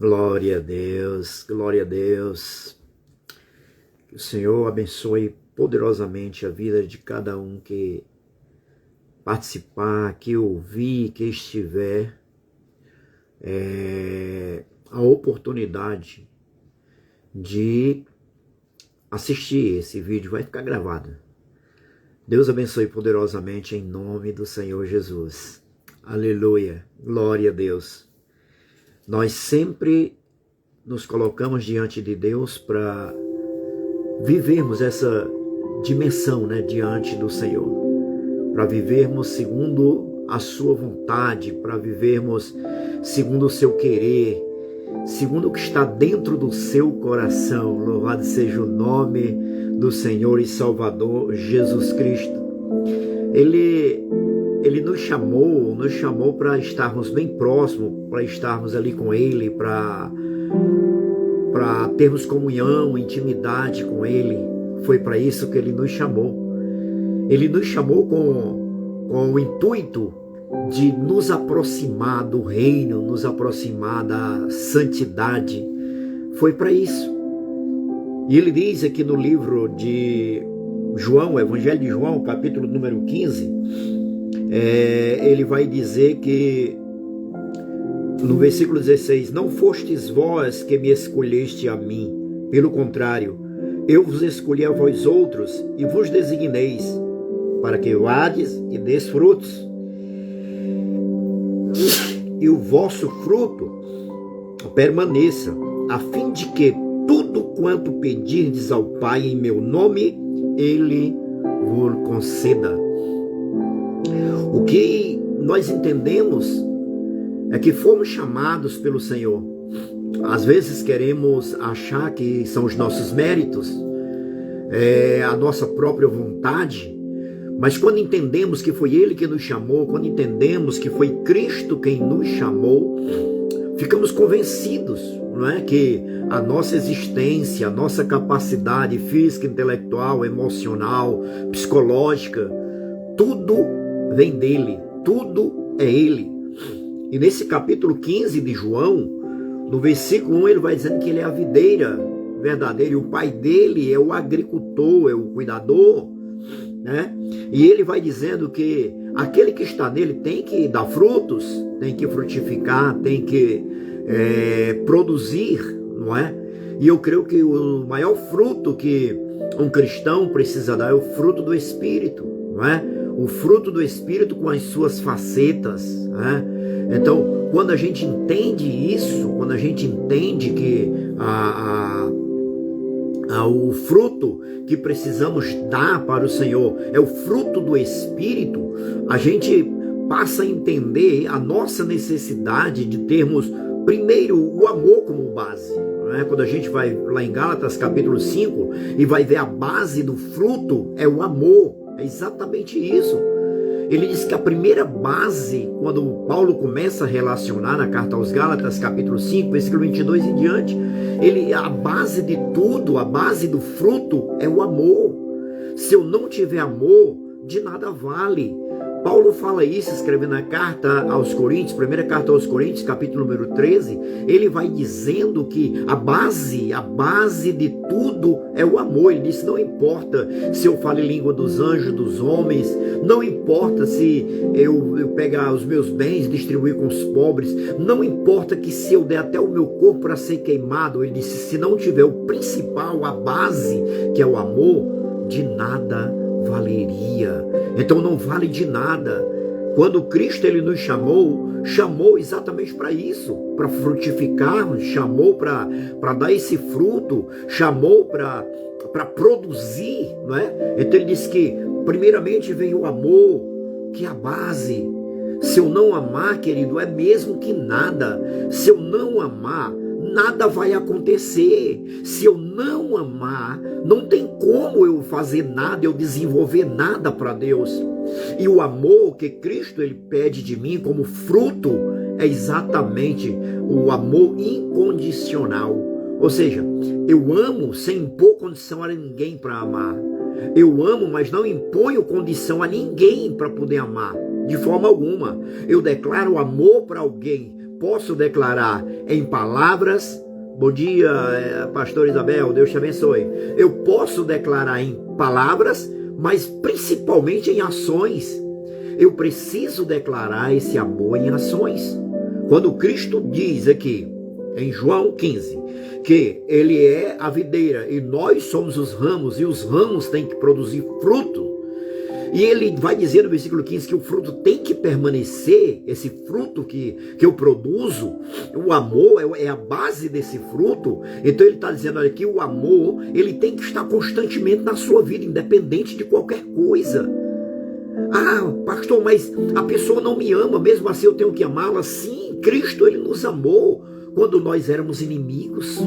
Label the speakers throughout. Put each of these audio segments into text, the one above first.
Speaker 1: Glória a Deus, glória a Deus. Que o Senhor abençoe poderosamente a vida de cada um que participar, que ouvir, que estiver a oportunidade de assistir esse vídeo, vai ficar gravado. Deus abençoe poderosamente em nome do Senhor Jesus. Aleluia, glória a Deus. Nós sempre nos colocamos diante de Deus para vivermos essa dimensão, diante do Senhor. Para vivermos segundo a sua vontade, para vivermos segundo o seu querer, segundo o que está dentro do seu coração. Louvado seja o nome do Senhor e Salvador Jesus Cristo. Ele nos chamou para estarmos bem próximos, para estarmos ali com Ele, para termos comunhão, intimidade com Ele. Foi para isso que Ele nos chamou. Ele nos chamou com o intuito de nos aproximar do reino, nos aproximar da santidade. Foi para isso. E ele diz aqui no livro de João, Evangelho de João, capítulo número 15, ele vai dizer que no versículo 16, não fostes vós que me escolheste a mim, pelo contrário, eu vos escolhi a vós outros e vos designeis, para que vades e deis frutos, e o vosso fruto permaneça, a fim de que tudo quanto pedirdes ao Pai em meu nome, Ele vos conceda. O que nós entendemos é que fomos chamados pelo Senhor. Às vezes queremos achar que são os nossos méritos, a nossa própria vontade, mas quando entendemos que foi Ele que nos chamou, quando entendemos que foi Cristo quem nos chamou, ficamos convencidos, que a nossa existência, a nossa capacidade física, intelectual, emocional, psicológica, tudo vem dele, tudo é Ele. E nesse capítulo 15 de João, no versículo 1, ele vai dizendo que ele é a videira verdadeira, e o pai dele é o agricultor, é o cuidador, E ele vai dizendo que aquele que está nele tem que dar frutos, tem que frutificar, tem que produzir, E eu creio que o maior fruto que um cristão precisa dar é o fruto do Espírito, O fruto do Espírito com as suas facetas, Então, quando a gente entende isso, quando a gente entende que o fruto que precisamos dar para o Senhor é o fruto do Espírito, a gente passa a entender a nossa necessidade de termos, primeiro, o amor como base. Quando a gente vai lá em Gálatas capítulo 5 e vai ver a base do fruto, é o amor. É exatamente isso. Ele diz que a primeira base, quando Paulo começa a relacionar na carta aos Gálatas, capítulo 5, versículo 22 em diante, a base de tudo, a base do fruto é o amor. Se eu não tiver amor, de nada vale. Paulo fala isso escrevendo na carta aos Coríntios, primeira carta aos Coríntios, capítulo número 13, ele vai dizendo que a base de tudo é o amor. Ele diz, não importa se eu falo em língua dos anjos, dos homens, não importa se eu pegar os meus bens e distribuir com os pobres, não importa que se eu der até o meu corpo para ser queimado, ele disse, se não tiver o principal, a base, que é o amor, de nada valeria. Então não vale de nada. Quando Cristo ele nos chamou exatamente para isso, para frutificarmos, chamou para dar esse fruto, chamou para produzir, Então ele disse que primeiramente vem o amor, que é a base. Se eu não amar, querido, é mesmo que nada. Se eu não amar, nada vai acontecer. Se eu não amar, não tem como eu fazer nada, eu desenvolver nada para Deus. E o amor que Cristo ele pede de mim como fruto é exatamente o amor incondicional. Ou seja, eu amo sem impor condição a ninguém para amar. Eu amo, mas não imponho condição a ninguém para poder amar, de forma alguma. Eu declaro amor para alguém posso declarar em palavras. Bom dia, pastor Isabel, Deus te abençoe. Eu posso declarar em palavras, mas principalmente em ações. Eu preciso declarar esse amor em ações. Quando Cristo diz aqui, em João 15, que Ele é a videira e nós somos os ramos, e os ramos têm que produzir fruto. E Ele vai dizer no versículo 15 que o fruto tem que permanecer, esse fruto que eu produzo, o amor é a base desse fruto. Então Ele está dizendo, olha, que o amor, ele tem que estar constantemente na sua vida, independente de qualquer coisa. Ah, pastor, mas a pessoa não me ama, mesmo assim eu tenho que amá-la. Sim, Cristo, Ele nos amou quando nós éramos inimigos.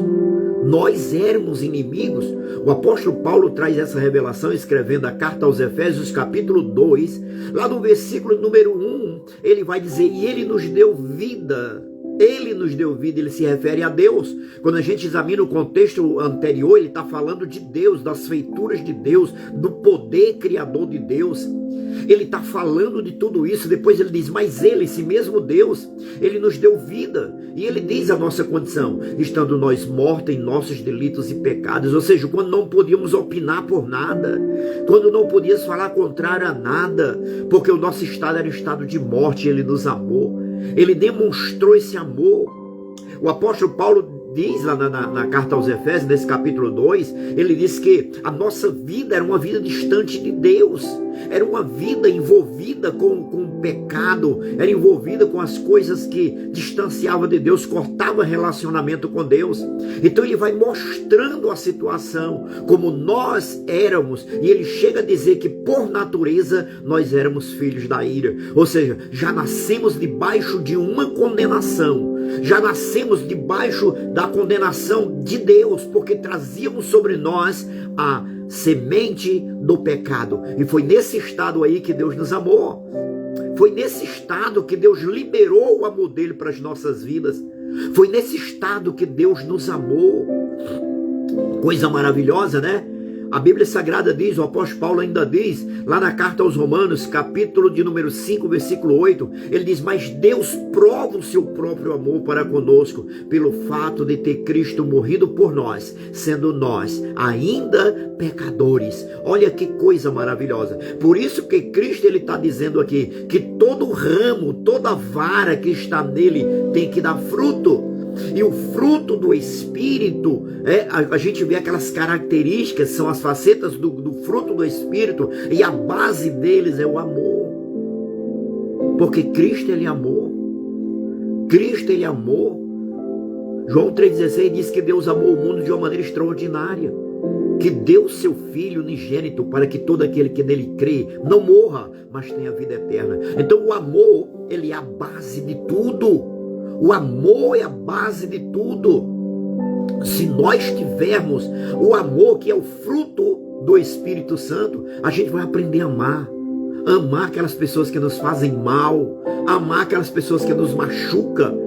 Speaker 1: Nós éramos inimigos. O apóstolo Paulo traz essa revelação escrevendo a carta aos Efésios, capítulo 2, lá no versículo número 1, ele vai dizer, e Ele nos deu vida. Ele nos deu vida, ele se refere a Deus. Quando a gente examina o contexto anterior, ele está falando de Deus, das feituras de Deus, do poder criador de Deus. Ele está falando de tudo isso. Depois ele diz, mas Ele, esse mesmo Deus, Ele nos deu vida. E Ele diz a nossa condição, estando nós mortos em nossos delitos e pecados. Ou seja, quando não podíamos opinar por nada, quando não podíamos falar contrário a nada, porque o nosso estado era um estado de morte, Ele nos amou. Ele demonstrou esse amor. O apóstolo Paulo diz lá na carta aos Efésios, nesse capítulo 2, ele diz que a nossa vida era uma vida distante de Deus, era uma vida envolvida com o pecado, era envolvida com as coisas que distanciavam de Deus, cortava relacionamento com Deus. Então ele vai mostrando a situação, como nós éramos, e ele chega a dizer que por natureza nós éramos filhos da ira, ou seja, já nascemos debaixo de uma condenação, já nascemos debaixo da condenação de Deus, porque trazíamos sobre nós a semente do pecado. E foi nesse estado aí que Deus nos amou. Foi nesse estado que Deus liberou o amor dele para as nossas vidas. Foi nesse estado que Deus nos amou. Coisa maravilhosa, né? A Bíblia Sagrada diz, o apóstolo Paulo ainda diz, lá na carta aos Romanos, capítulo de número 5, versículo 8, ele diz, mas Deus prova o seu próprio amor para conosco, pelo fato de ter Cristo morrido por nós, sendo nós ainda pecadores. Olha que coisa maravilhosa. Por isso que Cristo, ele está dizendo aqui, que todo ramo, toda vara que está nele tem que dar fruto. E o fruto do Espírito, a gente vê aquelas características, são as facetas do fruto do Espírito, e a base deles é o amor. Porque Cristo, ele amou. Cristo, ele amou. João 3,16 diz que Deus amou o mundo de uma maneira extraordinária, que deu seu Filho unigênito para que todo aquele que nele crê não morra, mas tenha vida eterna. Então o amor, ele é a base de tudo. O amor é a base de tudo. Se nós tivermos o amor, que é o fruto do Espírito Santo, a gente vai aprender a amar. Amar aquelas pessoas que nos fazem mal, amar aquelas pessoas que nos machucam.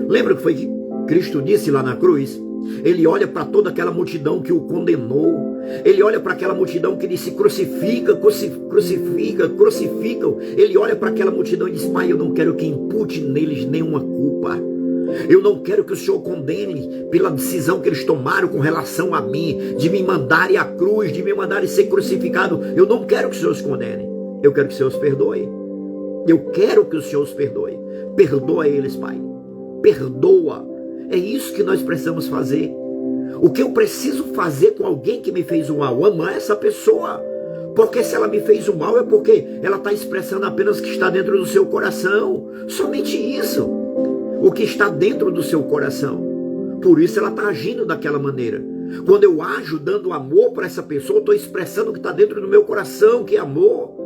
Speaker 1: Lembra que foi que Cristo disse lá na cruz? Ele olha para toda aquela multidão que o condenou. Ele olha para aquela multidão que disse, crucifica, crucifica, crucificam. Ele olha para aquela multidão e diz, Pai, eu não quero que impute neles nenhuma culpa. Eu não quero que o Senhor condene pela decisão que eles tomaram com relação a mim, de me mandarem à cruz, de me mandarem ser crucificado. Eu não quero que o Senhor os condene. Eu quero que o Senhor os perdoe. Eu quero que o Senhor os perdoe. Perdoa eles, Pai. Perdoa. É isso que nós precisamos fazer. O que eu preciso fazer com alguém que me fez o mal? Amar essa pessoa. Porque se ela me fez o mal é porque ela está expressando apenas o que está dentro do seu coração. Somente isso. O que está dentro do seu coração. Por isso ela está agindo daquela maneira. Quando eu ajo dando amor para essa pessoa, eu estou expressando o que está dentro do meu coração, que é amor.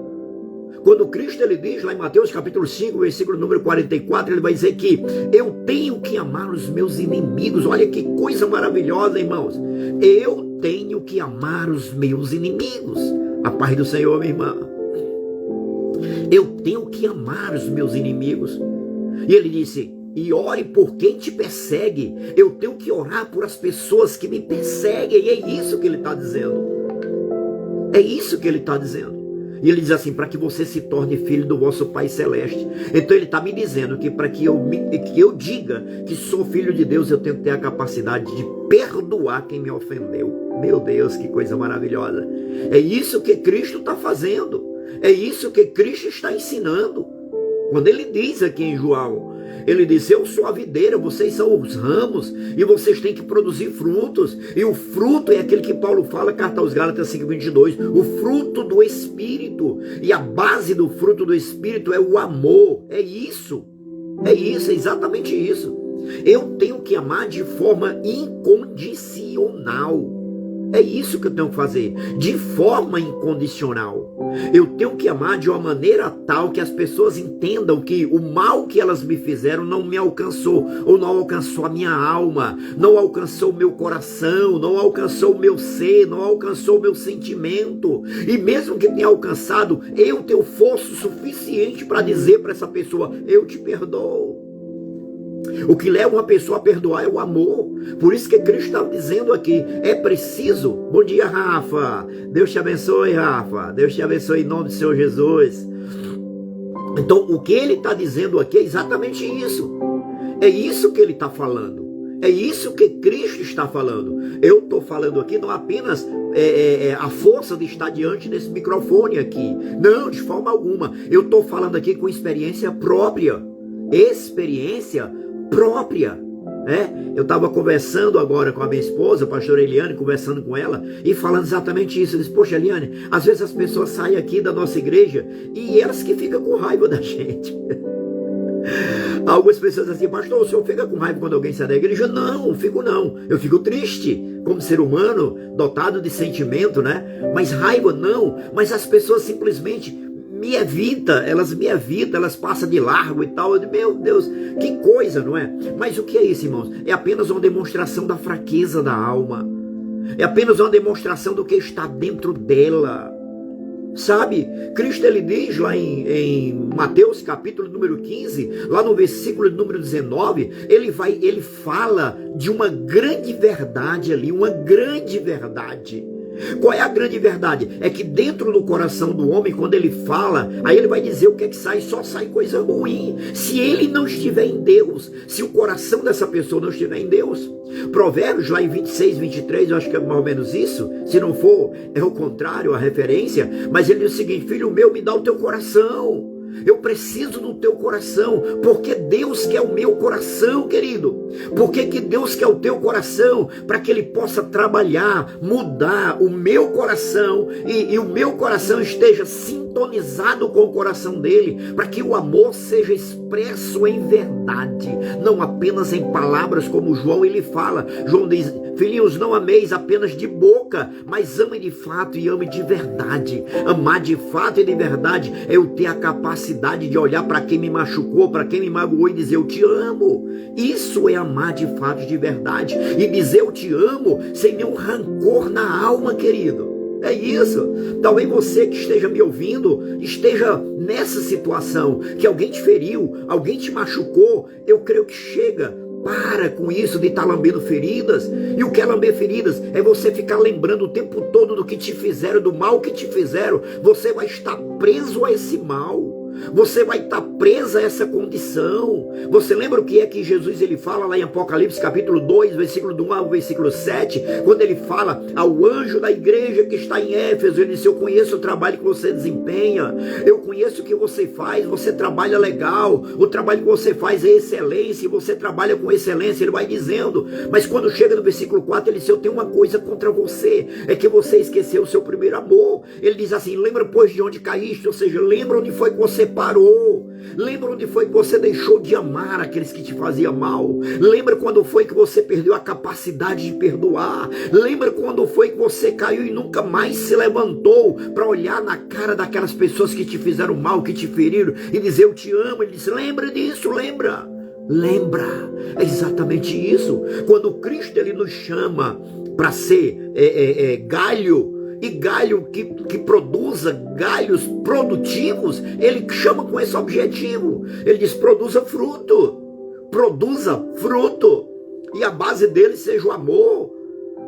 Speaker 1: Quando Cristo, ele diz lá em Mateus capítulo 5, versículo número 44, ele vai dizer que eu tenho que amar os meus inimigos. Olha que coisa maravilhosa, irmãos. Eu tenho que amar os meus inimigos. A paz do Senhor, minha irmã. Eu tenho que amar os meus inimigos. E ele disse, e ore por quem te persegue. Eu tenho que orar por as pessoas que me perseguem. E é isso que ele está dizendo. É isso que ele está dizendo. E ele diz assim, para que você se torne filho do vosso Pai Celeste. Então ele está me dizendo que para que eu diga que sou filho de Deus, eu tenho que ter a capacidade de perdoar quem me ofendeu. Meu Deus, que coisa maravilhosa. É isso que Cristo está fazendo. É isso que Cristo está ensinando. Quando ele diz aqui em João, ele diz, eu sou a videira, vocês são os ramos, e vocês têm que produzir frutos. E o fruto é aquele que Paulo fala, carta aos Gálatas 5:22, o fruto do Espírito. E a base do fruto do Espírito é o amor. É isso, é exatamente isso. Eu tenho que amar de forma incondicional. É isso que eu tenho que fazer, de forma incondicional. Eu tenho que amar de uma maneira tal que as pessoas entendam que o mal que elas me fizeram não me alcançou, ou não alcançou a minha alma, não alcançou o meu coração, não alcançou o meu ser, não alcançou o meu sentimento. E mesmo que tenha alcançado, eu tenho força suficiente para dizer para essa pessoa, eu te perdoo. O que leva uma pessoa a perdoar é o amor. Por isso que Cristo está dizendo aqui, é preciso. Bom dia, Rafa. Deus te abençoe, Rafa. Deus te abençoe em nome do Senhor Jesus. Então, o que ele está dizendo aqui é exatamente isso. É isso que ele está falando. É isso que Cristo está falando. Eu estou falando aqui não apenas a força de estar diante desse microfone aqui. Não, de forma alguma. Eu estou falando aqui com experiência própria. Experiência própria. Eu estava conversando agora com a minha esposa, a pastora Eliane, conversando com ela e falando exatamente isso. Eu disse, poxa, Eliane, às vezes as pessoas saem aqui da nossa igreja e elas que ficam com raiva da gente. Algumas pessoas dizem assim, pastor, o senhor fica com raiva quando alguém sai da igreja? Não, fico não. Eu fico triste, como ser humano, dotado de sentimento, né? Mas raiva não. Mas as pessoas simplesmente me evita, elas passam de largo e tal. Eu digo, meu Deus, que coisa, não é? Mas o que é isso, irmãos? É apenas uma demonstração da fraqueza da alma. É apenas uma demonstração do que está dentro dela. Sabe? Cristo, ele diz lá em Mateus capítulo número 15, lá no versículo número 19, ele fala de uma grande verdade ali, uma grande verdade. Qual é a grande verdade? É que dentro do coração do homem, quando ele fala, aí ele vai dizer o que é que sai, só sai coisa ruim. Se ele não estiver em Deus, se o coração dessa pessoa não estiver em Deus. Provérbios, lá em 26, 23, eu acho que é mais ou menos isso. Se não for, é o contrário, a referência. Mas ele diz o seguinte, filho meu, me dá o teu coração. Eu preciso do teu coração, porque Deus quer o meu coração, querido. Por que Deus quer o teu coração? Para que Ele possa trabalhar, mudar o meu coração e o meu coração esteja sintonizado com o coração dele, para que o amor seja expresso em verdade, não apenas em palavras, como João ele fala. João diz, filhinhos, não ameis apenas de boca, mas ame de fato e ame de verdade. Amar de fato e de verdade é eu ter a capacidade de olhar para quem me machucou, para quem me magoou e dizer eu te amo. Isso é amar de fato e de verdade. E dizer eu te amo sem nenhum rancor na alma, querido. É isso. Talvez você que esteja me ouvindo esteja nessa situação, que alguém te feriu, alguém te machucou. Eu creio que chega. Para com isso de estar lambendo feridas. E o que é lamber feridas? É você ficar lembrando o tempo todo do que te fizeram, do mal que te fizeram. Você vai estar preso a esse mal. Você vai estar presa a essa condição. Você lembra o que é que Jesus ele fala lá em Apocalipse capítulo 2, versículo do 1 ao versículo 7, quando ele fala ao anjo da igreja que está em Éfeso, ele diz, eu conheço o trabalho que você desempenha, eu conheço o que você faz, você trabalha legal, o trabalho que você faz é excelência, e você trabalha com excelência, ele vai dizendo, mas quando chega no versículo 4, ele diz, eu tenho uma coisa contra você, é que você esqueceu o seu primeiro amor. Ele diz assim, lembra pois de onde caíste, ou seja, lembra onde foi que você parou, lembra onde foi que você deixou de amar aqueles que te faziam mal, lembra quando foi que você perdeu a capacidade de perdoar, lembra quando foi que você caiu e nunca mais se levantou para olhar na cara daquelas pessoas que te fizeram mal, que te feriram e dizer eu te amo. Ele disse, lembra disso, lembra, é exatamente isso. Quando Cristo ele nos chama para ser galho, e galho que produza galhos produtivos, ele chama com esse objetivo. Ele diz, produza fruto, e a base dele seja o amor.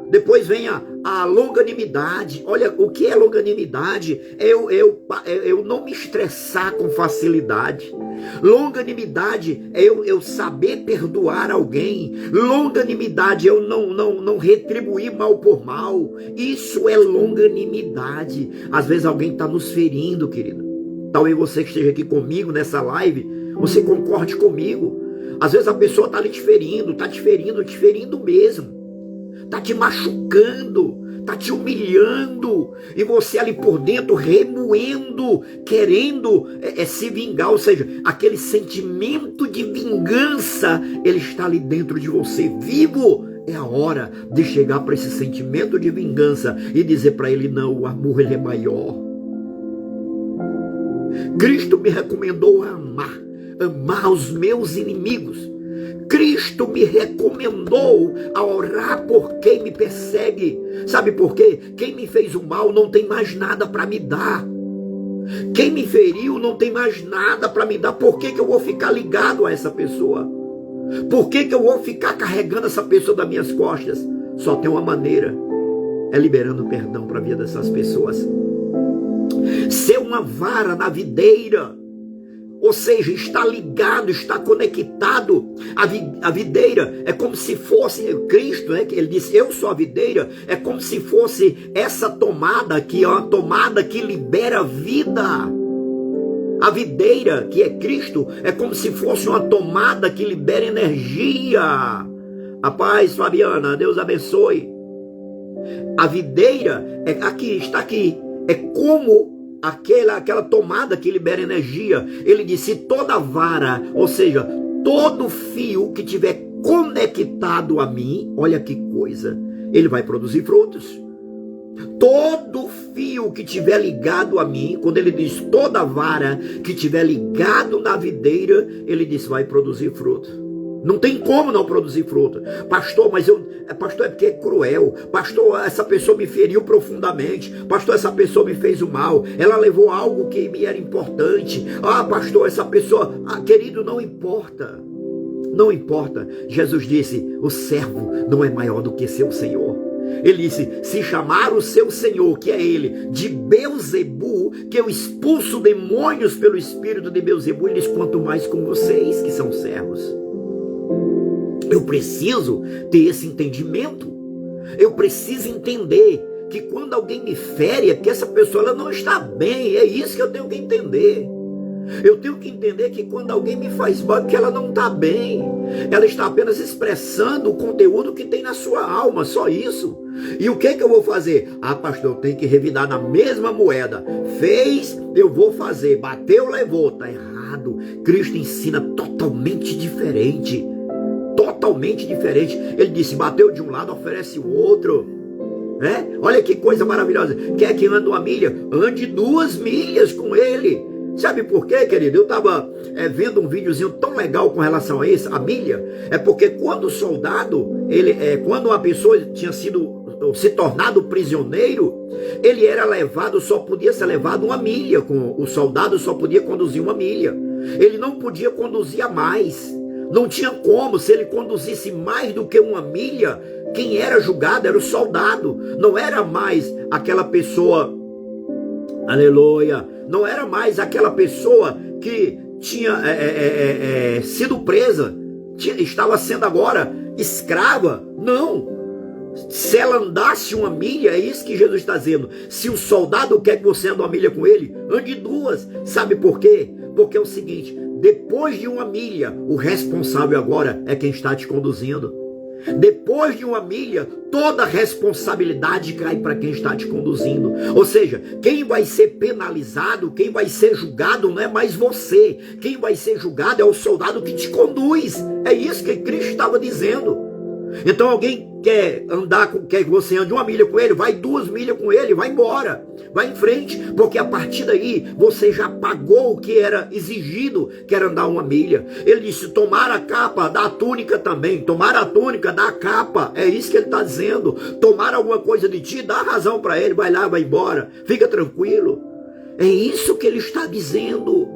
Speaker 1: Depois vem a longanimidade. Olha, o que é longanimidade? Eu não me estressar com facilidade. Longanimidade é eu saber perdoar alguém. Longanimidade é eu não retribuir mal por mal. Isso é longanimidade. Às vezes alguém está nos ferindo, querido. Talvez você que esteja aqui comigo nessa live, você concorde comigo. Às vezes a pessoa está te ferindo mesmo. Está te machucando, está te humilhando, e você ali por dentro remoendo, querendo se vingar, ou seja, aquele sentimento de vingança, ele está ali dentro de você, vivo. É a hora de chegar para esse sentimento de vingança e dizer para ele, não, o amor ele é maior. Cristo me recomendou a amar os meus inimigos. Cristo me recomendou a orar por quem me persegue. Sabe por quê? Quem me fez o mal não tem mais nada para me dar. Quem me feriu não tem mais nada para me dar. Por que eu vou ficar ligado a essa pessoa? Por que eu vou ficar carregando essa pessoa das minhas costas? Só tem uma maneira. É liberando perdão para a vida dessas pessoas. Ser uma vara na videira. Ou seja, está ligado, está conectado. A videira é como se fosse Cristo, né? Ele disse, eu sou a videira. É como se fosse essa tomada aqui, uma tomada que libera vida. A videira, que é Cristo, é como se fosse uma tomada que libera energia. A paz, Fabiana, Deus abençoe. A videira está aqui. É como aquela tomada que libera energia. Ele disse, toda vara, ou seja, todo fio que tiver conectado a mim, olha que coisa, ele vai produzir frutos. Todo fio que tiver ligado a mim, quando ele diz toda vara que tiver ligado na videira, ele diz, vai produzir fruto. Não tem como não produzir fruto. Pastor, pastor, é porque é cruel. Pastor, essa pessoa me feriu profundamente. Pastor, essa pessoa me fez o mal. Ela levou algo que me era importante. Pastor, essa pessoa... querido, não importa. Não importa. Jesus disse, o servo não é maior do que seu Senhor. Ele disse, se chamar o seu Senhor, que é ele, de Beelzebu, que eu expulso demônios pelo espírito de Beelzebu, ele diz, quanto mais com vocês que são servos. Eu preciso ter esse entendimento. Eu preciso entender que quando alguém me fere, é que essa pessoa ela não está bem. É isso que eu tenho que entender. Eu tenho que entender que quando alguém me faz mal, é que ela não está bem. Ela está apenas expressando o conteúdo que tem na sua alma, só isso. E o que eu vou fazer? Pastor, eu tenho que revidar na mesma moeda. Fez, eu vou fazer. Bateu, levou. Está errado. Cristo ensina totalmente diferente. Totalmente diferente. Ele disse, bateu de um lado, oferece o outro. Olha que coisa maravilhosa. Quer que ande 1 milha? Ande 2 milhas com ele. Sabe por quê, querido? Eu estava vendo um videozinho tão legal com relação a isso. A milha é porque quando o soldado, quando uma pessoa tinha se tornado prisioneiro, ele era levado, só podia ser levado 1 milha. O soldado só podia conduzir 1 milha. Ele não podia conduzir a mais. Não tinha como. Se ele conduzisse mais do que 1 milha, quem era julgado era o soldado. Não era mais aquela pessoa, aleluia, não era mais aquela pessoa que tinha sido presa, estava sendo agora escrava. Não. Se ela andasse 1 milha, é isso que Jesus está dizendo. Se o soldado quer que você ande 1 milha com ele, ande 2. Sabe por quê? Porque é o seguinte, depois de 1 milha, o responsável agora é quem está te conduzindo. Depois de 1 milha, toda a responsabilidade cai para quem está te conduzindo. Ou seja, quem vai ser penalizado, quem vai ser julgado não é mais você. Quem vai ser julgado é o soldado que te conduz. É isso que Cristo estava dizendo. Então alguém quer que você ande 1 milha com ele, vai 2 milhas com ele, vai embora, vai em frente, porque a partir daí você já pagou o que era exigido, que era andar 1 milha. Ele disse, tomar a capa, dá a túnica também, tomar a túnica, dá a capa, é isso que ele está dizendo. Tomar alguma coisa de ti, dá razão para ele, vai lá, vai embora, fica tranquilo. É isso que ele está dizendo.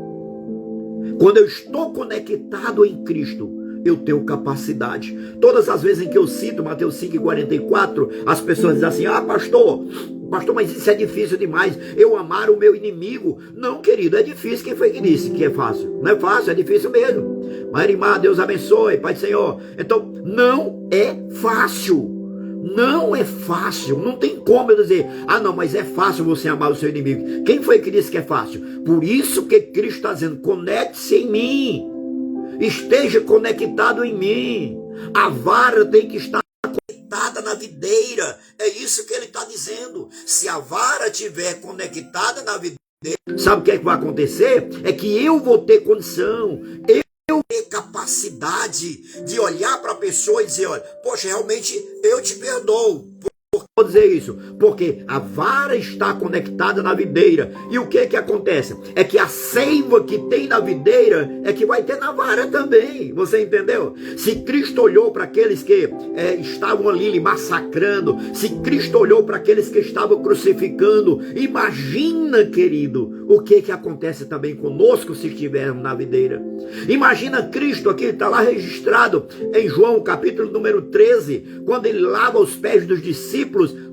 Speaker 1: Quando eu estou conectado em Cristo, eu tenho capacidade. Todas as vezes em que eu cito Mateus 5,44, as pessoas dizem assim: ah, pastor, mas isso é difícil demais, eu amar o meu inimigo. Não, querido, é difícil. Quem foi que disse que é fácil? Não é fácil, é difícil mesmo. Marimar, Deus abençoe, Pai do Senhor. Então, não é fácil. Não é fácil, não tem como eu dizer: ah não, mas é fácil você amar o seu inimigo. Quem foi que disse que é fácil? Por isso que Cristo está dizendo: conecte-se em mim, esteja conectado em mim. A vara tem que estar conectada na videira. É isso que ele está dizendo. Se a vara estiver conectada na videira, sabe o que é que vai acontecer? É que eu vou ter condição, eu ter capacidade de olhar para a pessoa e dizer: olha, poxa, realmente eu te perdoo. Vou dizer isso, porque a vara está conectada na videira. E o que acontece? É que a seiva que tem na videira é que vai ter na vara também. Você entendeu? Se Cristo olhou para aqueles que estavam ali massacrando, se Cristo olhou para aqueles que estavam crucificando, imagina, querido, o que acontece também conosco se estivermos na videira. Imagina Cristo aqui, está lá registrado em João capítulo número 13, quando ele lava os pés dos discípulos.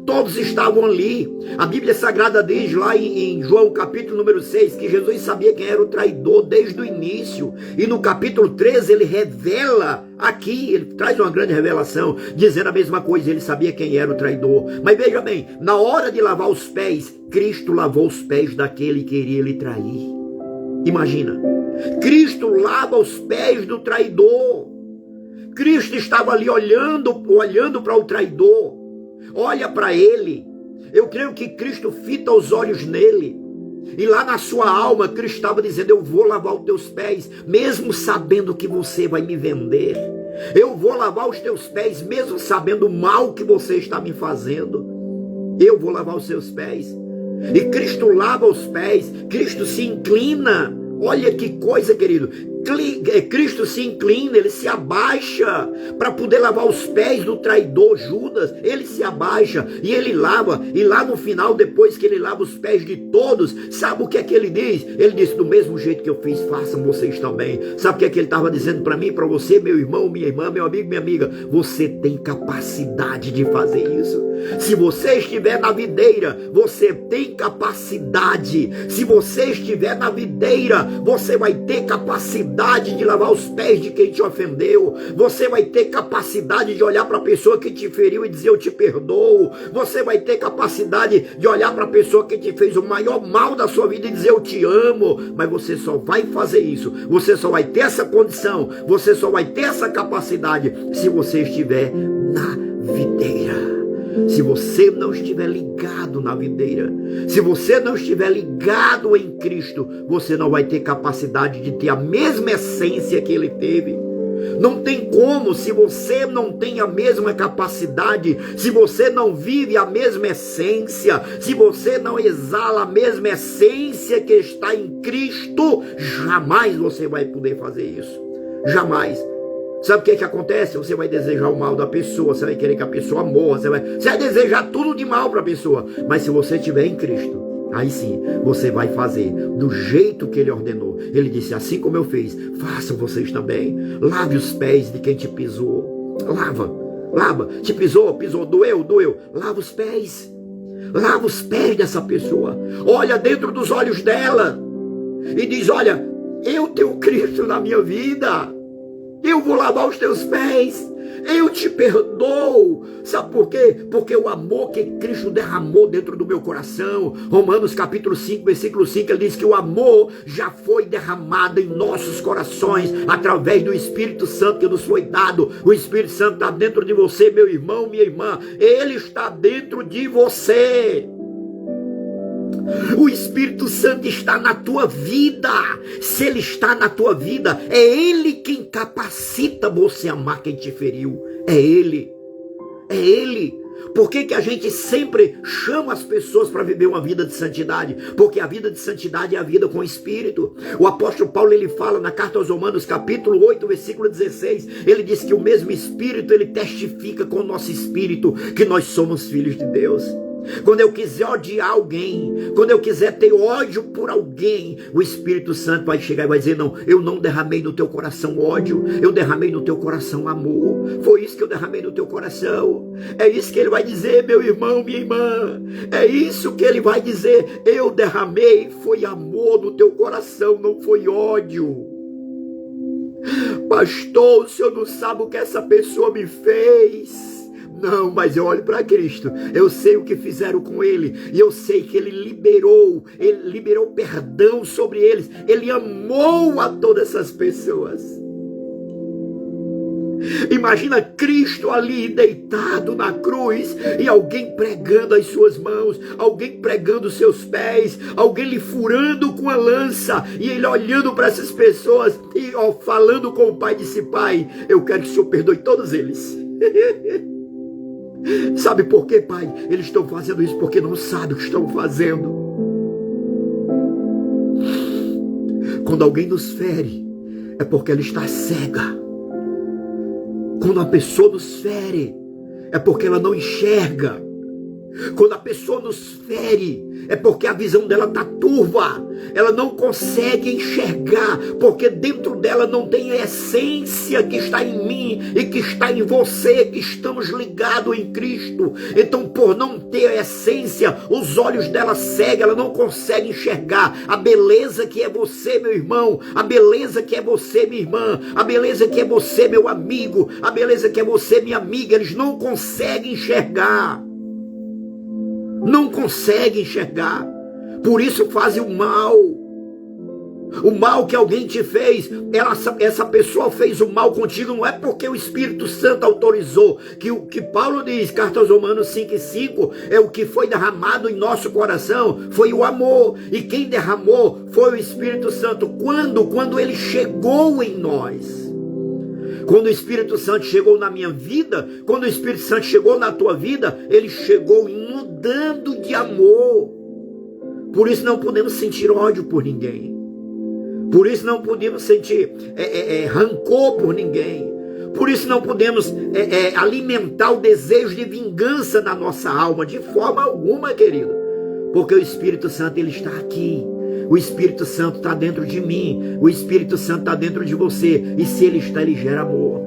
Speaker 1: Todos estavam ali. A Bíblia Sagrada diz lá em João capítulo número 6 que Jesus sabia quem era o traidor desde o início. E no capítulo 13 ele revela aqui, ele traz uma grande revelação, dizendo a mesma coisa. Ele sabia quem era o traidor. Mas veja bem, na hora de lavar os pés, Cristo lavou os pés daquele que iria lhe trair. Imagina, Cristo lava os pés do traidor. Cristo estava ali olhando para o traidor. Olha para ele. Eu creio que Cristo fita os olhos nele. E lá na sua alma, Cristo estava dizendo: eu vou lavar os teus pés, mesmo sabendo que você vai me vender. Eu vou lavar os teus pés, mesmo sabendo o mal que você está me fazendo. Eu vou lavar os seus pés. E Cristo lava os pés. Cristo se inclina. Olha que coisa, querido. Cristo se inclina, ele se abaixa para poder lavar os pés do traidor Judas. Ele se abaixa e ele lava. E lá no final, depois que ele lava os pés de todos, sabe o que é que ele diz? Ele diz: do mesmo jeito que eu fiz, façam vocês também. Sabe o que é que ele estava dizendo para mim, para você, meu irmão, minha irmã, meu amigo, minha amiga? Você tem capacidade de fazer isso. Se você estiver na videira, você tem capacidade. Se você estiver na videira, você vai ter capacidade de lavar os pés de quem te ofendeu. Você vai ter capacidade de olhar para a pessoa que te feriu e dizer: eu te perdoo. Você vai ter capacidade de olhar para a pessoa que te fez o maior mal da sua vida e dizer: eu te amo. Mas você só vai fazer isso, você só vai ter essa condição, você só vai ter essa capacidade se você estiver na videira. Se você não estiver ligado na videira, se você não estiver ligado em Cristo, você não vai ter capacidade de ter a mesma essência que ele teve. Não tem como. Se você não tem a mesma capacidade, se você não vive a mesma essência, se você não exala a mesma essência que está em Cristo, jamais você vai poder fazer isso. Jamais. Sabe o que acontece? Você vai desejar o mal da pessoa, você vai querer que a pessoa morra, você vai desejar tudo de mal para a pessoa. Mas se você estiver em Cristo, aí sim, você vai fazer do jeito que ele ordenou. Ele disse: assim como eu fiz, façam vocês também. Lave os pés de quem te pisou. Lava. Te pisou, doeu. Lava os pés. Lava os pés dessa pessoa. Olha dentro dos olhos dela e diz: olha, eu tenho Cristo na minha vida. Eu vou lavar os teus pés. Eu te perdoo. Sabe por quê? Porque o amor que Cristo derramou dentro do meu coração. Romanos capítulo 5, versículo 5, ele diz que o amor já foi derramado em nossos corações através do Espírito Santo que nos foi dado. O Espírito Santo está dentro de você, meu irmão, minha irmã. Ele está dentro de você. O Espírito Santo está na tua vida. Se ele está na tua vida, é ele quem capacita você a amar quem te feriu. É ele. Por que a gente sempre chama as pessoas para viver uma vida de santidade? Porque a vida de santidade é a vida com o Espírito. O apóstolo Paulo, ele fala na carta aos Romanos, capítulo 8, versículo 16, ele diz que o mesmo Espírito, ele testifica com o nosso Espírito que nós somos filhos de Deus. Quando eu quiser odiar alguém, quando eu quiser ter ódio por alguém, o Espírito Santo vai chegar e vai dizer: não, eu não derramei no teu coração ódio, eu derramei no teu coração amor. Foi isso que eu derramei no teu coração. É isso que ele vai dizer, meu irmão, minha irmã. É isso que ele vai dizer: eu derramei, foi amor no teu coração, não foi ódio. Pastor, o senhor não sabe o que essa pessoa me fez. Não, mas eu olho para Cristo, eu sei o que fizeram com ele, e eu sei que ele liberou perdão sobre eles, ele amou a todas essas pessoas. Imagina Cristo ali deitado na cruz, e alguém pregando as suas mãos, alguém pregando os seus pés, alguém lhe furando com a lança, e ele olhando para essas pessoas, e falando com o Pai, disse: Pai, eu quero que o Senhor perdoe todos eles. Sabe por quê, Pai? Eles estão fazendo isso porque não sabem o que estão fazendo. Quando alguém nos fere, é porque ela está cega. Quando a pessoa nos fere, é porque ela não enxerga. Quando a pessoa nos fere, é porque a visão dela está turva. Ela não consegue enxergar, porque dentro dela não tem a essência que está em mim e que está em você, que estamos ligados em Cristo. Então, por não ter a essência, os olhos dela cegam, ela não consegue enxergar a beleza que é você, meu irmão, a beleza que é você, minha irmã, a beleza que é você, meu amigo, a beleza que é você, minha amiga. Eles não conseguem enxergar. Não conseguem enxergar, por isso fazem o mal. O mal que alguém te fez, essa pessoa fez o mal contigo, não é porque o Espírito Santo autorizou. Que o que Paulo diz, carta aos Romanos 5:5, é o que foi derramado em nosso coração, foi o amor. E quem derramou foi o Espírito Santo. Quando ele chegou em nós. Quando o Espírito Santo chegou na minha vida, quando o Espírito Santo chegou na tua vida, ele chegou inundando de amor. Por isso não podemos sentir ódio por ninguém. Por isso não podemos sentir rancor por ninguém. Por isso não podemos alimentar o desejo de vingança na nossa alma, de forma alguma, querido. Porque o Espírito Santo, ele está aqui. O Espírito Santo está dentro de mim. O Espírito Santo está dentro de você. E se ele está, ele gera amor.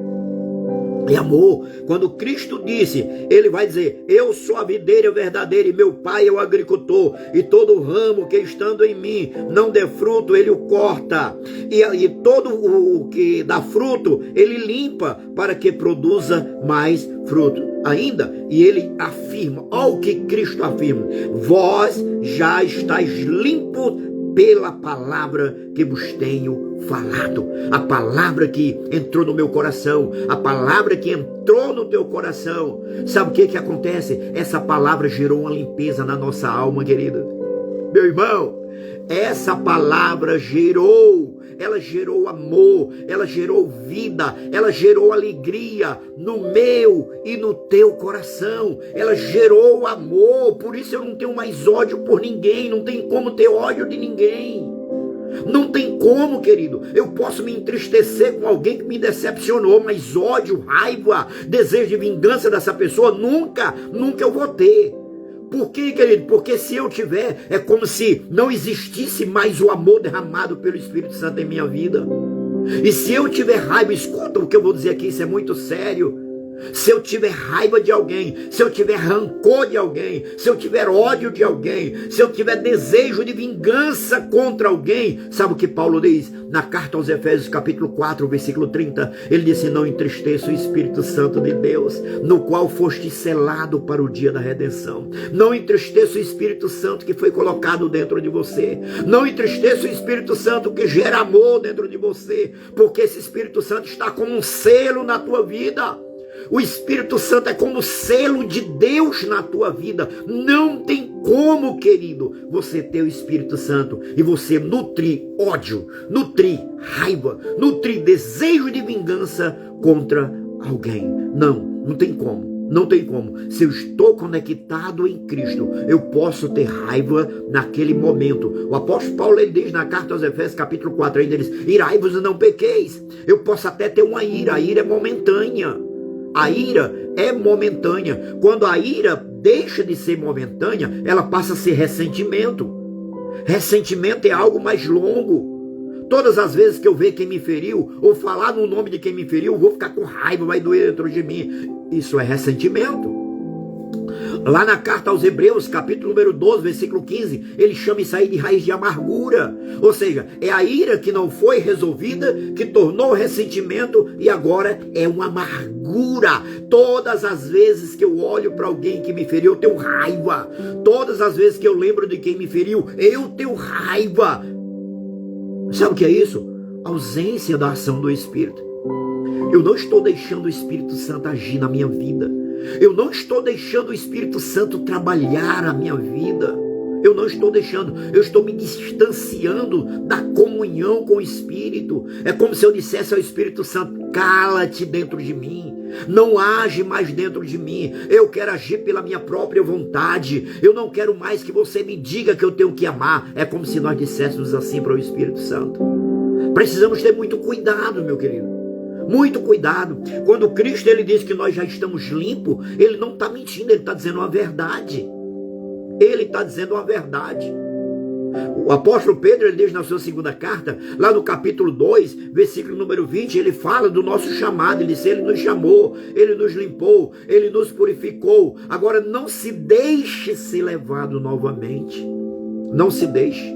Speaker 1: E amor, quando Cristo disse, ele vai dizer: eu sou a videira verdadeira e meu pai é o agricultor, e todo ramo que estando em mim não dê fruto, ele o corta, e todo o que dá fruto, ele limpa, para que produza mais fruto ainda. E ele afirma, olha o que Cristo afirma: vós já estáis limpos pela palavra que vos tenho falado. A palavra que entrou no meu coração, a palavra que entrou no teu coração. Sabe o que acontece? Essa palavra gerou uma limpeza na nossa alma, querida. Meu irmão, essa palavra ela gerou amor, ela gerou vida, ela gerou alegria no meu e no teu coração. Ela gerou amor. Por isso eu não tenho mais ódio por ninguém. Não tem como ter ódio de ninguém. Não tem como, querido. Eu posso me entristecer com alguém que me decepcionou, mas ódio, raiva, desejo de vingança dessa pessoa, nunca eu vou ter. Por quê, querido? Porque se eu tiver, é como se não existisse mais o amor derramado pelo Espírito Santo em minha vida. E se eu tiver raiva, escuta o que eu vou dizer aqui, isso é muito sério. Se eu tiver raiva de alguém, se eu tiver rancor de alguém, se eu tiver ódio de alguém, se eu tiver desejo de vingança contra alguém, sabe o que Paulo diz? Na carta aos Efésios capítulo 4, versículo 30, ele disse: não entristeça o Espírito Santo de Deus, no qual foste selado para o dia da redenção. Não entristeça o Espírito Santo que foi colocado dentro de você. Não entristeça o Espírito Santo que gera amor dentro de você, porque esse Espírito Santo está como um selo na tua vida. O Espírito Santo é como o selo de Deus na tua vida. Não tem como, querido, você ter o Espírito Santo e você nutrir ódio, nutrir raiva, nutrir desejo de vingança contra alguém. Não tem como. Não tem como. Se eu estou conectado em Cristo, eu posso ter raiva naquele momento. O apóstolo Paulo, ele diz na carta aos Efésios capítulo 4, ele diz: irai-vos e não pequeis. Eu posso até ter uma ira. A ira é momentânea. A ira é momentânea. Quando a ira deixa de ser momentânea, ela passa a ser ressentimento. Ressentimento é algo mais longo. Todas as vezes que eu ver quem me feriu, ou falar no nome de quem me feriu, eu vou ficar com raiva, vai doer dentro de mim. Isso é ressentimento. Lá na carta aos Hebreus, capítulo número 12, versículo 15, ele chama isso aí de raiz de amargura. Ou seja, é a ira que não foi resolvida, que tornou ressentimento e agora é uma amargura. Todas as vezes que eu olho para alguém que me feriu, eu tenho raiva. Todas as vezes que eu lembro de quem me feriu, eu tenho raiva. Sabe o que é isso? Ausência da ação do Espírito. Eu não estou deixando o Espírito Santo agir na minha vida. Eu não estou deixando o Espírito Santo trabalhar a minha vida. Eu não estou deixando. Eu estou me distanciando da comunhão com o Espírito. É como se eu dissesse ao Espírito Santo: cala-te dentro de mim. Não age mais dentro de mim. Eu quero agir pela minha própria vontade. Eu não quero mais que você me diga que eu tenho que amar. É como se nós disséssemos assim para o Espírito Santo. Precisamos ter muito cuidado, meu querido. Muito cuidado. Quando Cristo ele diz que nós já estamos limpos, ele não está mentindo, ele está dizendo uma verdade. Ele está dizendo uma verdade. O apóstolo Pedro, ele diz na sua segunda carta, lá no capítulo 2, versículo número 20, ele fala do nosso chamado. Ele diz: ele nos chamou, ele nos limpou, ele nos purificou. Agora não se deixe ser levado novamente. Não se deixe.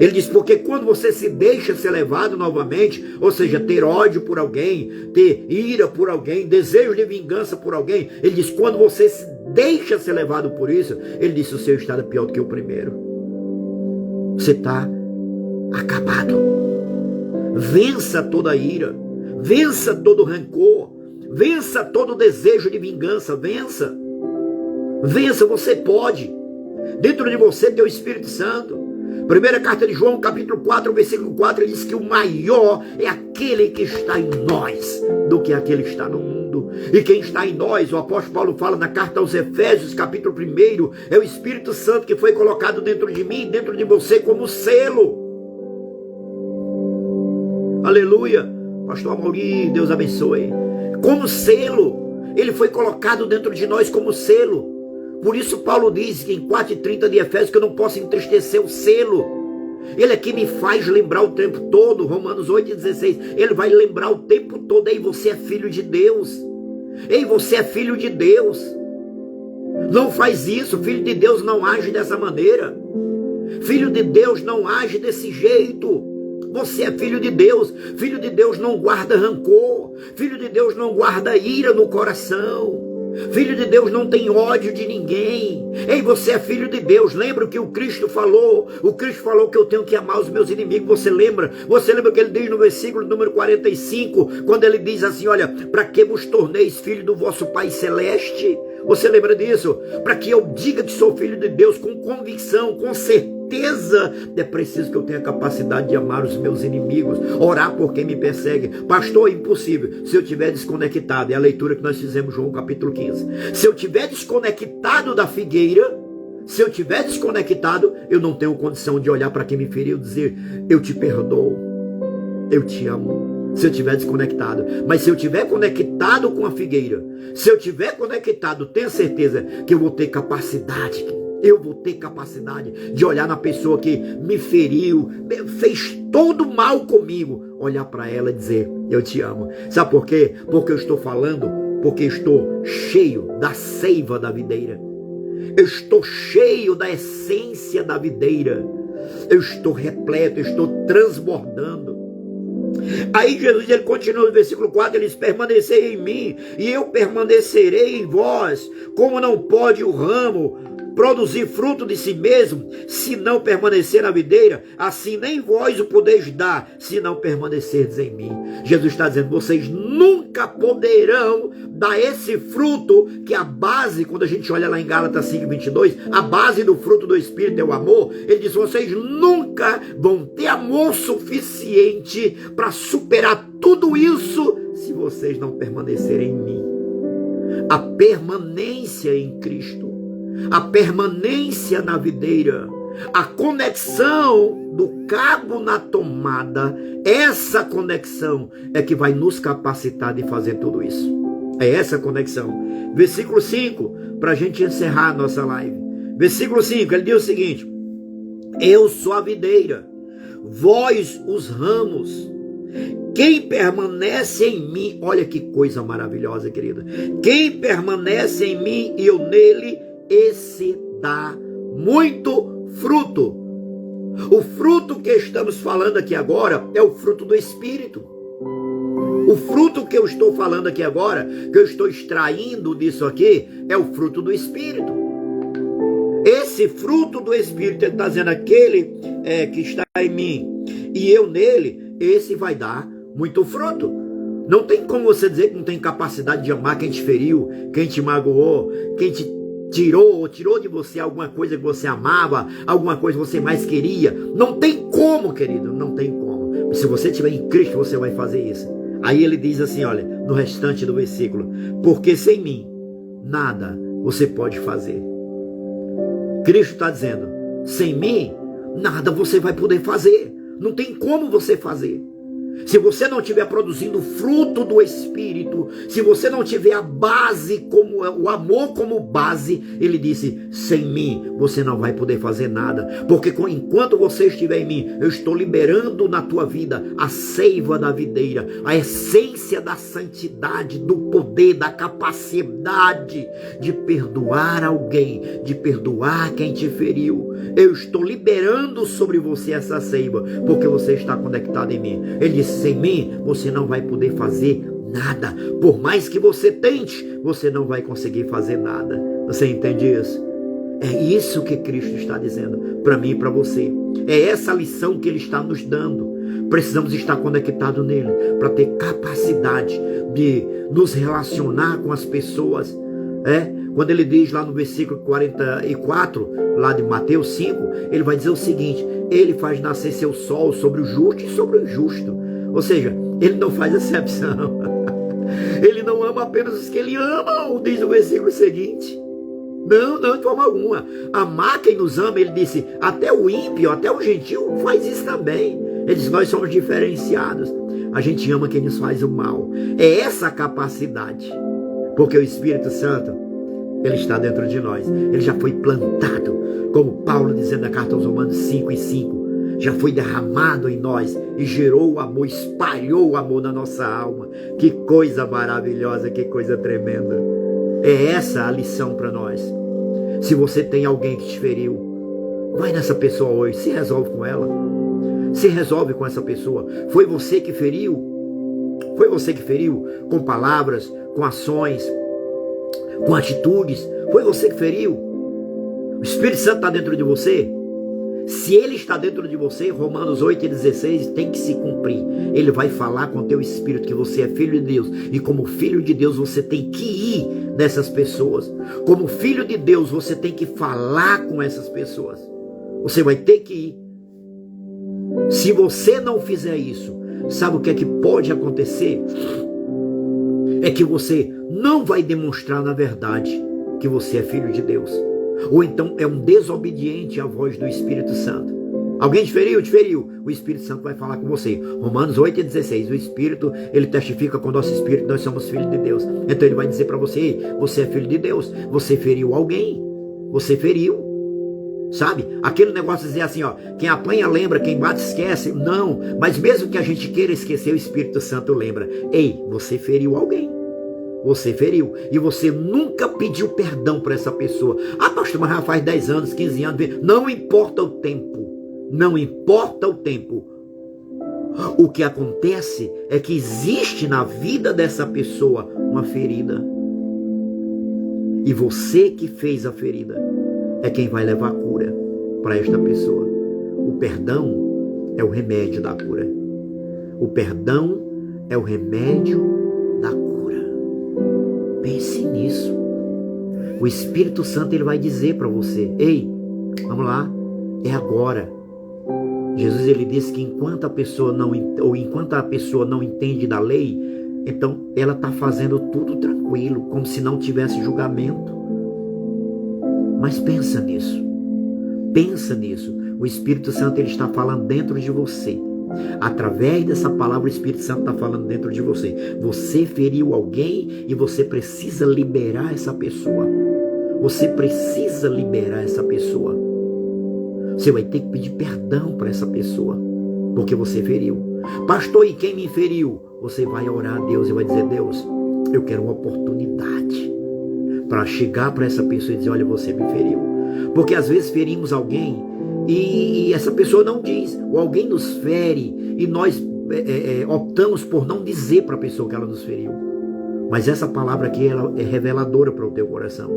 Speaker 1: Ele diz: porque quando você se deixa ser levado novamente, ou seja, ter ódio por alguém, ter ira por alguém, desejo de vingança por alguém, ele diz: quando você se deixa ser levado por isso, ele diz: o seu estado é pior do que o primeiro. Você está acabado. Vença toda a ira, vença todo o rancor, vença todo o desejo de vingança, vença. Vença, você pode. Dentro de você tem o Espírito Santo. Primeira carta de João, capítulo 4, versículo 4, ele diz que o maior é aquele que está em nós do que aquele que está no mundo. E quem está em nós, o apóstolo Paulo fala na carta aos Efésios, capítulo 1, é o Espírito Santo que foi colocado dentro de mim, dentro de você como selo. Aleluia. Pastor Amaury, Deus abençoe. Como selo, ele foi colocado dentro de nós como selo. Por isso Paulo diz em 4:30 de Efésios que eu não posso entristecer o selo. Ele aqui me faz lembrar o tempo todo, Romanos 8:16, ele vai lembrar o tempo todo: ei, você é filho de Deus. Ei, você é filho de Deus. Não faz isso, filho de Deus não age dessa maneira. Filho de Deus não age desse jeito. Você é filho de Deus. Filho de Deus não guarda rancor. Filho de Deus não guarda ira no coração. Filho de Deus não tem ódio de ninguém. Ei, você é filho de Deus. Lembra o que o Cristo falou? O Cristo falou que eu tenho que amar os meus inimigos. Você lembra? Você lembra o que ele diz no versículo número 45? Quando ele diz assim: olha, para que vos torneis filho do vosso Pai Celeste? Você lembra disso? Para que eu diga que sou filho de Deus com convicção, com certeza, é preciso que eu tenha capacidade de amar os meus inimigos, orar por quem me persegue. Pastor, é impossível. Se eu estiver desconectado, é a leitura que nós fizemos, João capítulo 15. Se eu estiver desconectado da figueira, se eu estiver desconectado, eu não tenho condição de olhar para quem me feriu e dizer: eu te perdoo, eu te amo. Se eu estiver desconectado. Mas se eu estiver conectado com a figueira, se eu estiver conectado, tenha certeza que eu vou ter capacidade. Eu vou ter capacidade de olhar na pessoa que me feriu, fez todo mal comigo, olhar para ela e dizer: eu te amo. Sabe por quê? Porque eu estou falando, porque estou cheio da seiva da videira. Eu estou cheio da essência da videira. Eu estou repleto, eu estou transbordando. Aí Jesus, ele continua no versículo 4, ele diz: permanecei em mim e eu permanecerei em vós. Como não pode o ramo produzir fruto de si mesmo, se não permanecer na videira, assim nem vós o podeis dar, se não permanecerdes em mim. Jesus está dizendo: vocês nunca poderão dar esse fruto, que a base, quando a gente olha lá em Gálatas 5:22, a base do fruto do Espírito é o amor. Ele diz: vocês nunca vão ter amor suficiente para superar tudo isso, se vocês não permanecerem em mim. A permanência em Cristo, a permanência na videira, a conexão do cabo na tomada, essa conexão é que vai nos capacitar de fazer tudo isso. É essa a conexão. Versículo 5, para a gente encerrar a nossa live. Versículo 5, ele diz o seguinte: eu sou a videira, vós os ramos. Quem permanece em mim, olha que coisa maravilhosa, querida. Quem permanece em mim e eu nele, esse dá muito fruto. O fruto que estamos falando aqui agora é o fruto do Espírito. O fruto que eu estou falando aqui agora, que eu estou extraindo disso aqui, é o fruto do Espírito. Esse fruto do Espírito, ele está dizendo, aquele que está em mim e eu nele, esse vai dar muito fruto. Não tem como você dizer que não tem capacidade de amar quem te feriu, quem te magoou, quem te tirou de você alguma coisa que você amava, alguma coisa que você mais queria. Não tem como, querido, não tem como. Se você estiver em Cristo, você vai fazer isso. Aí ele diz assim, olha, no restante do versículo: porque sem mim, nada você pode fazer. Cristo está dizendo, sem mim, nada você vai poder fazer. Não tem como você fazer. Se você não estiver produzindo fruto do Espírito, se você não tiver a base, como o amor como base, ele disse, sem mim você não vai poder fazer nada, porque enquanto você estiver em mim, eu estou liberando na tua vida a seiva da videira, a essência da santidade, do poder, da capacidade de perdoar alguém, de perdoar quem te feriu. Eu estou liberando sobre você essa seiva, porque você está conectado em mim. Ele disse, sem mim você não vai poder fazer nada. Por mais que você tente, você não vai conseguir fazer nada. Você entende isso? É isso que Cristo está dizendo para mim e para você. É essa lição que Ele está nos dando. Precisamos estar conectados nele para ter capacidade de nos relacionar com as pessoas. Quando ele diz lá no versículo 44, lá de Mateus 5, ele vai dizer o seguinte: ele faz nascer seu sol sobre o justo e sobre o injusto. Ou seja, ele não faz acepção. Ele não ama apenas os que ele ama, diz o versículo seguinte. Não, de forma alguma. Amar quem nos ama, ele disse, até o ímpio, até o gentil faz isso também. Ele diz, nós somos diferenciados. A gente ama quem nos faz o mal. É essa a capacidade. Porque o Espírito Santo, ele está dentro de nós. Ele já foi plantado, como Paulo dizendo na carta aos Romanos 5:5. Já foi derramado em nós e gerou o amor, espalhou o amor na nossa alma. Que coisa maravilhosa, que coisa tremenda. É essa a lição para nós. Se você tem alguém que te feriu, vai nessa pessoa hoje, se resolve com ela. Se resolve com essa pessoa. Foi você que feriu? Foi você que feriu com palavras, com ações, com atitudes? Foi você que feriu? O Espírito Santo está dentro de você? Se ele está dentro de você, Romanos 8:16 tem que se cumprir. Ele vai falar com o teu espírito que você é filho de Deus. E como filho de Deus você tem que ir nessas pessoas. Como filho de Deus você tem que falar com essas pessoas. Você vai ter que ir. Se você não fizer isso, sabe o que é que pode acontecer? É que você não vai demonstrar na verdade que você é filho de Deus. Ou então é um desobediente à voz do Espírito Santo. Alguém te feriu? Te feriu. O Espírito Santo vai falar com você. Romanos 8:16. O Espírito, ele testifica com o nosso Espírito que nós somos filhos de Deus. Então ele vai dizer para você, você é filho de Deus. Você feriu alguém. Você feriu. Sabe? Aquele negócio de dizer assim, ó, quem apanha lembra, quem bate esquece. Não. Mas mesmo que a gente queira esquecer, o Espírito Santo lembra. Ei, você feriu alguém. Você feriu. E você nunca pediu perdão para essa pessoa. Ah, pastor, mas já faz 10 anos, 15 anos. Não importa o tempo. Não importa o tempo. O que acontece é que existe na vida dessa pessoa uma ferida. E você que fez a ferida é quem vai levar a cura para esta pessoa. O perdão é o remédio da cura. O perdão é o remédio da cura. Pense nisso. O Espírito Santo ele vai dizer para você, ei, vamos lá, é agora. Jesus ele disse que enquanto a pessoa não entende da lei, então ela está fazendo tudo tranquilo, como se não tivesse julgamento. Mas pensa nisso. Pensa nisso. O Espírito Santo ele está falando dentro de você. Através dessa palavra, o Espírito Santo está falando dentro de você. Você feriu alguém e você precisa liberar essa pessoa. Você precisa liberar essa pessoa. Você vai ter que pedir perdão para essa pessoa, porque você feriu. Pastor, e quem me feriu? Você vai orar a Deus e vai dizer: Deus, eu quero uma oportunidade para chegar para essa pessoa e dizer: olha, você me feriu. Porque às vezes ferimos alguém e essa pessoa não diz, ou alguém nos fere e nós optamos por não dizer para a pessoa que ela nos feriu. Mas essa palavra aqui, ela é reveladora para o teu coração,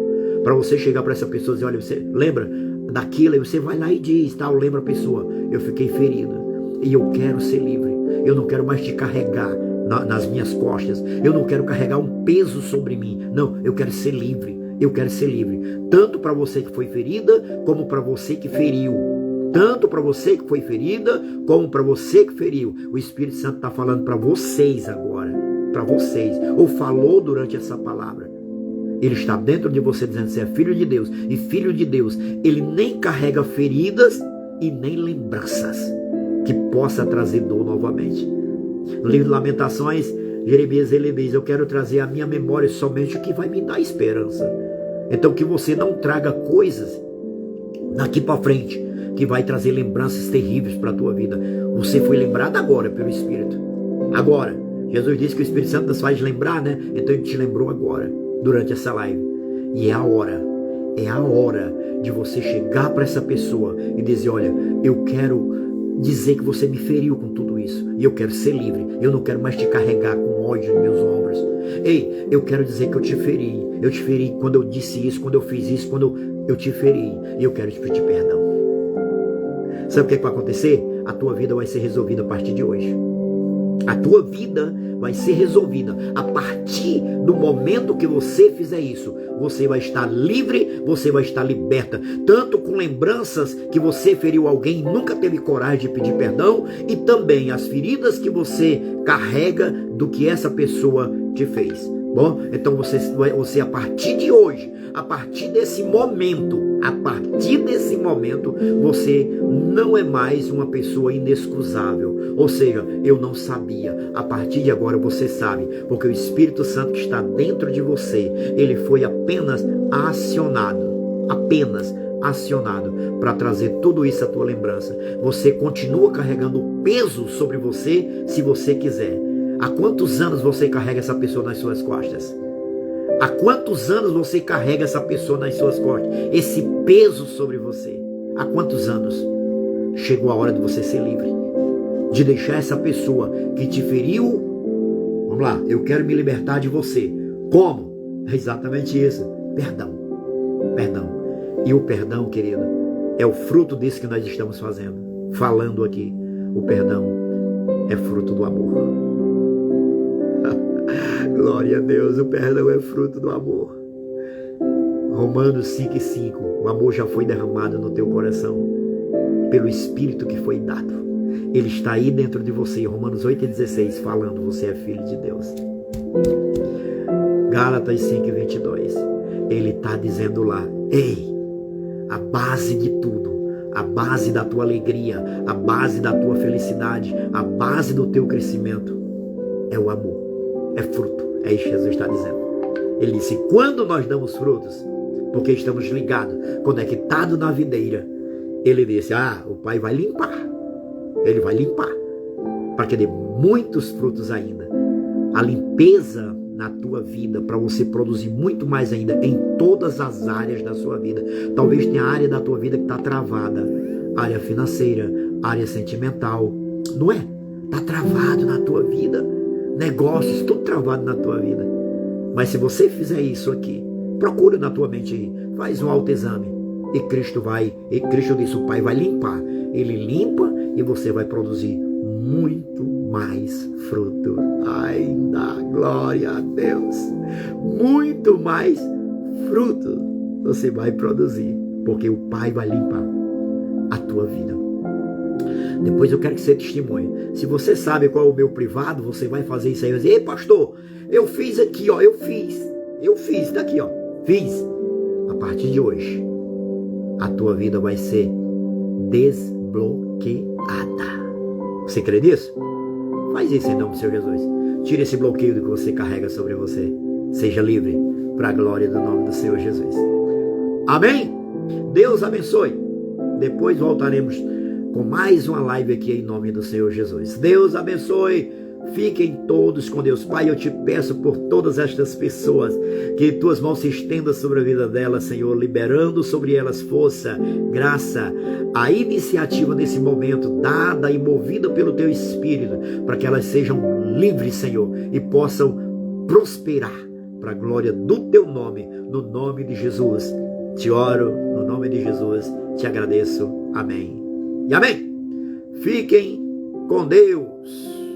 Speaker 1: para você chegar para essa pessoa e dizer: olha, você lembra daquilo? E você vai lá e diz, tá? Lembra a pessoa: eu fiquei ferida e eu quero ser livre. Eu não quero mais te carregar nas minhas costas. Eu não quero carregar um peso sobre mim. Não, eu quero ser livre. Eu quero ser livre. Tanto para você que foi ferida, como para você que feriu. Tanto para você que foi ferida, como para você que feriu. O Espírito Santo está falando para vocês agora. Para vocês. Ou falou durante essa palavra. Ele está dentro de você dizendo: você é filho de Deus. E filho de Deus, ele nem carrega feridas e nem lembranças que possa trazer dor novamente. No livro de Lamentações, Jeremias, ele diz: eu quero trazer à minha memória somente o que vai me dar esperança. Então que você não traga coisas daqui para frente que vai trazer lembranças terríveis para a tua vida. Você foi lembrado agora pelo Espírito. Agora. Jesus disse que o Espírito Santo nos faz lembrar, né? Então ele te lembrou agora, durante essa live. E é a hora de você chegar para essa pessoa e dizer: olha, eu quero dizer que você me feriu com tudo isso, e eu quero ser livre. Eu não quero mais te carregar com ódio nos meus ombros. Ei, eu quero dizer que eu te feri quando eu disse isso, quando eu fiz isso, quando eu te feri, e eu quero te pedir perdão. Sabe o que vai acontecer? A tua vida vai ser resolvida a partir de hoje. A tua vida vai ser resolvida a partir do momento que você fizer isso. Você vai estar livre, você vai estar liberta, tanto com lembranças que você feriu alguém e nunca teve coragem de pedir perdão, e também as feridas que você carrega do que essa pessoa te fez. Bom, então você a partir de hoje, a partir desse momento, você não é mais uma pessoa inexcusável. Ou seja, eu não sabia. A partir de agora você sabe, porque o Espírito Santo que está dentro de você, ele foi apenas acionado para trazer tudo isso à tua lembrança. Você continua carregando o peso sobre você, se você quiser. Há quantos anos você carrega essa pessoa nas suas costas? Há quantos anos você carrega essa pessoa nas suas costas? Esse peso sobre você. Há quantos anos? Chegou a hora de você ser livre. De deixar essa pessoa que te feriu. Vamos lá, eu quero me libertar de você. Como? É exatamente isso. Perdão. E o perdão, querido, é o fruto disso que nós estamos falando aqui. O perdão é fruto do amor. Glória a Deus, o perdão é fruto do amor. Romanos 5:5, o amor já foi derramado no teu coração pelo Espírito que foi dado. Ele está aí dentro de você. Romanos 8:16 falando: você é filho de Deus. Gálatas 5:22, ele está dizendo lá: ei, a base de tudo, a base da tua alegria, a base da tua felicidade, a base do teu crescimento é o amor. É fruto, é isso que Jesus está dizendo. Ele disse: quando nós damos frutos, porque estamos ligados, conectados na videira, ele disse: o Pai vai limpar. Ele vai limpar, para que dê muitos frutos ainda. A limpeza na tua vida, para você produzir muito mais ainda, em todas as áreas da sua vida. Talvez tenha área da tua vida que está travada, área financeira, área sentimental, não é? Está travado na tua vida. Negócios, tudo travado na tua vida. Mas se você fizer isso aqui, procura na tua mente aí, faz um autoexame, e Cristo disse: o Pai vai limpar. Ele limpa e você vai produzir muito mais fruto. Ainda, glória a Deus, muito mais fruto você vai produzir, porque o Pai vai limpar a tua vida. Depois eu quero que você testemunhe. Se você sabe qual é o meu privado, você vai fazer isso aí. Vai dizer: ei, pastor, eu fiz aqui, ó. Eu fiz, daqui, ó. Fiz. A partir de hoje, a tua vida vai ser desbloqueada. Você crê nisso? Faz isso em nome do Senhor Jesus. Tire esse bloqueio que você carrega sobre você. Seja livre para a glória do nome do Senhor Jesus. Amém? Deus abençoe. Depois voltaremos com mais uma live aqui em nome do Senhor Jesus. Deus abençoe. Fiquem todos com Deus. Pai, eu te peço por todas estas pessoas, que tuas mãos se estendam sobre a vida delas, Senhor, liberando sobre elas força, graça, a iniciativa nesse momento, dada e movida pelo teu Espírito, para que elas sejam livres, Senhor, e possam prosperar para a glória do teu nome, no nome de Jesus. Te oro, no nome de Jesus, te agradeço. Amém e amém. Fiquem com Deus.